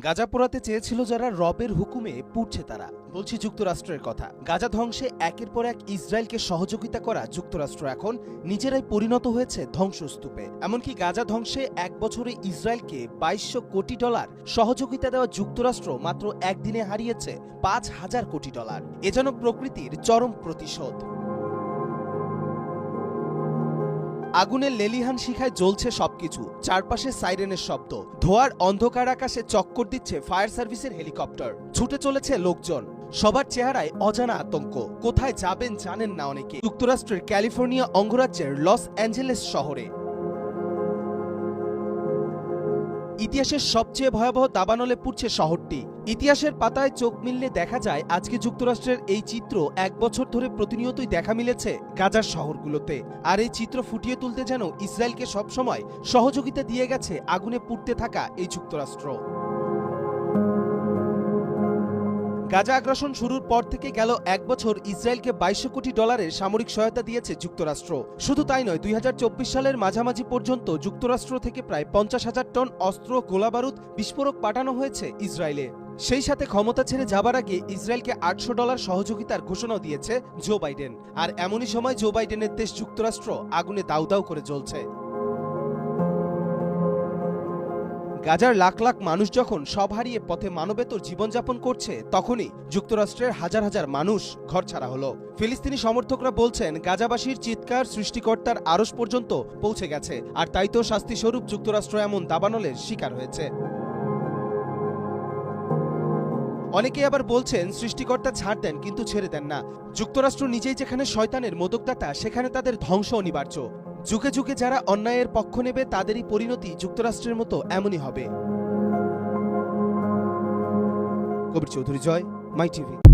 গাজা পোড়াতে চেয়েছিল যারা রবের হুকুমে পুড়ছে তারা। বলছি যুক্তরাষ্ট্রের কথা। গাজা ধ্বংসে একের পর এক ইসরায়েলকে সহযোগিতা করা যুক্তরাষ্ট্র এখন নিজেরাই পরিণত হয়েছে ধ্বংসস্তূপে। এমনকি গাজা ধ্বংসে এক বছরে ইসরায়েলকে $2200 কোটি সহযোগিতা দেওয়া যুক্তরাষ্ট্র মাত্র একদিনে হারিয়েছে $5000 কোটি। এ যেন প্রকৃতির চরম প্রতিশোধ। আগুনের লেলিহান শিখায় জ্বলছে সবকিছু, চারপাশে সাইরেনের শব্দ, ধোঁয়ার অন্ধকার আকাশে চক্কর দিচ্ছে ফায়ার সার্ভিসের হেলিকপ্টার, ছুটে চলেছে লোকজন, সবার চেহারায় অজানা আতঙ্ক। কোথায় যাবেন জানেন না অনেকে। যুক্তরাষ্ট্রের ক্যালিফোর্নিয়া অঙ্গরাজ্যের লস অ্যাঞ্জেলেস শহরে ইতিহাসের সবচেয়ে ভয়াবহ দাবানলে পুড়ছে শহরটি। ইতিহাসের পাতায় চোখ মিললে দেখা যায় আজকে যুক্তরাষ্ট্রের এই চিত্র এক বছর ধরে প্রতিনিয়তই দেখা মিলেছে গাজার শহরগুলোতে। আর এই চিত্র ফুটিয়ে তুলতে যেন ইসরায়েলকে সবসময় সহযোগিতা দিয়ে গেছে আগুনে পুড়তে থাকা এই যুক্তরাষ্ট্র। গাজা আগ্রাসন শুরুর পর থেকে গেল এক বছর ইসরায়েলকে $2200 কোটি সামরিক সহায়তা দিয়েছে যুক্তরাষ্ট্র। শুধু তাই নয়, 2024 সালের মাঝামাঝি পর্যন্ত যুক্তরাষ্ট্র থেকে প্রায় 50,000 টন অস্ত্র, গোলাবারুদ, বিস্ফোরক পাঠানো হয়েছে ইসরায়েলে। সেই সাথে ক্ষমতা ছেড়ে যাবার আগে ইসরায়েলকে $800 সহযোগিতার ঘোষণাও দিয়েছে জো বাইডেন। আর এমনই সময় জো বাইডেনের দেশ যুক্তরাষ্ট্র আগুনে দাউ দাউ করে জ্বলছে। গাজার লাখ লাখ মানুষ যখন সব হারিয়ে পথে মানবেতর জীবনযাপন করছে, তখনই যুক্তরাষ্ট্রের হাজার হাজার মানুষ ঘরছাড়া হলো। ফিলিস্তিনি সমর্থকরা বলছেন গাজাবাসীর চিৎকার সৃষ্টিকর্তার আরশ পর্যন্ত পৌঁছে গেছে, আর তাই তো শাস্তিস্বরূপ যুক্তরাষ্ট্র এমন দাবানলের শিকার হয়েছে। অনেকে আবার বলছেন সৃষ্টিকর্তা ছাড় দেন কিন্তু ছেড়ে দেন না। যুক্তরাষ্ট্র নিজেই যেখানে শয়তানের মোদকদাতা, সেখানে তাদের ধ্বংস অনিবার্য। যুগে যুগে যারা অন্যায়ের পক্ষ নেবে তাদেরই পরিণতি যুক্তরাষ্ট্রের মতো এমনই হবে। কবির চৌধুরী, জয়, মাই টিভি।